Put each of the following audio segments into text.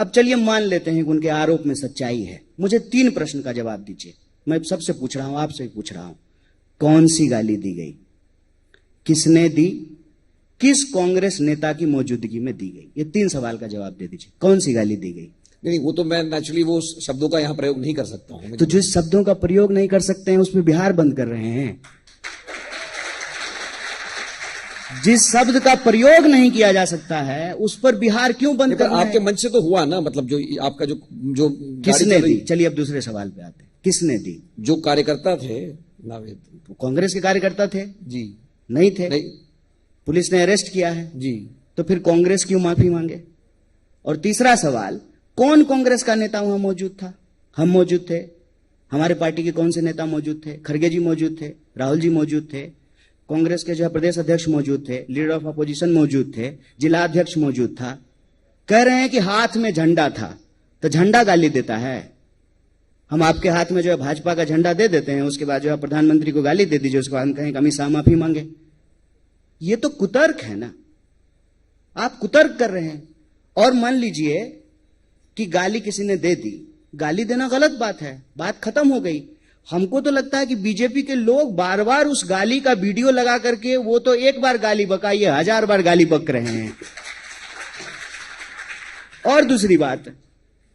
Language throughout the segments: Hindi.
अब चलिए मान लेते हैं कि उनके आरोप में सच्चाई है, मुझे 3 प्रश्न का जवाब दीजिए। मैं सबसे पूछ रहा हूं, आपसे पूछ रहा हूं, कौन सी गाली दी गई, किसने दी, किस कांग्रेस नेता की मौजूदगी में दी गई? ये 3 सवाल का जवाब दे दीजिए। कौन सी गाली दी गई? नहीं, वो तो मैं नेचुरली वो शब्दों का यहां प्रयोग नहीं कर सकता हूं। तो जिस शब्दों का प्रयोग नहीं कर सकते हैं उसमें बिहार बंद कर रहे हैं। जिस शब्द का प्रयोग नहीं किया जा सकता है उस पर बिहार क्यों बंद कर रहे हैं? आपके मंच से तो हुआ ना, मतलब जो आपका जो किसने दी? चलिए अब दूसरे सवाल पे आते हैं, किसने दी? जो कार्यकर्ता थे नावेद, कांग्रेस के कार्यकर्ता थे जी? नहीं थे? नहीं। पुलिस ने अरेस्ट किया है जी। तो फिर कांग्रेस क्यों माफी मांगे? और तीसरा सवाल, कौन कांग्रेस का नेता वहां मौजूद था? हम मौजूद थे। हमारे पार्टी के कौन से नेता मौजूद थे? खड़गे जी मौजूद थे, राहुल जी मौजूद थे, कांग्रेस के जो है प्रदेश अध्यक्ष मौजूद थे, लीडर ऑफ अपोजिशन मौजूद थे, जिला अध्यक्ष मौजूद था। कह रहे हैं कि हाथ में झंडा था, तो झंडा गाली देता है? हम आपके हाथ में जो है भाजपा का झंडा दे देते हैं, उसके बाद जो है प्रधानमंत्री को गाली दे दीजिए, उसके बाद हम कहें कि अमित शाह माफी मांगे। ये तो कुतर्क है ना, आप कुतर्क कर रहे हैं। और मान लीजिए कि गाली किसी ने दे दी, गाली देना गलत बात है, बात खत्म हो गई। हमको तो लगता है कि बीजेपी के लोग बार बार उस गाली का वीडियो लगा करके, वो तो एक बार गाली बका, ये 1000 बार गाली बक रहे हैं। और दूसरी बात,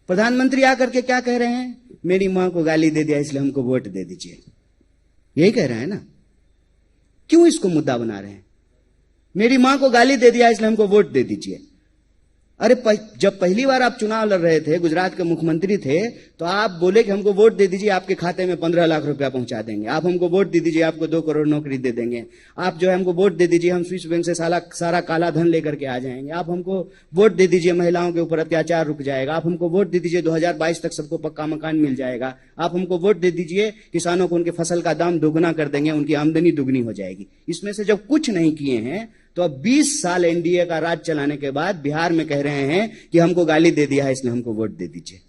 प्रधानमंत्री आकर के क्या कह रहे हैं? मेरी मां को गाली दे दिया इसलिए हमको वोट दे दीजिए, यही कह रहे हैं ना? क्यों इसको मुद्दा बना रहे हैं? मेरी मां को गाली दे दिया इसलिए हमको वोट दे दीजिए। अरे जब पहली बार आप चुनाव लड़ रहे थे, गुजरात के मुख्यमंत्री थे, तो आप बोले कि हमको वोट दे दीजिए, आपके खाते में 15 लाख रुपया पहुंचा देंगे। आप हमको वोट दे दीजिए, आपको 2 करोड़ नौकरी दे देंगे। आप जो है हमको वोट दे दीजिए, हम स्विस बैंक से सारा काला धन लेकर के आ जाएंगे। आप हमको वोट दे दीजिए, महिलाओं के ऊपर अत्याचार रुक जाएगा। आप हमको वोट दे दीजिए, 2022 तक सबको पक्का मकान मिल जाएगा। आप हमको वोट दे दीजिए, किसानों को उनके फसल का दाम दोगुना कर देंगे, उनकी आमदनी दुगनी हो जाएगी। इसमें से जब कुछ नहीं किए हैं तो अब 20 साल एनडीए का राज चलाने के बाद बिहार में कह रहे हैं कि हमको गाली दे दिया है इसलिए हमको वोट दे दीजिए।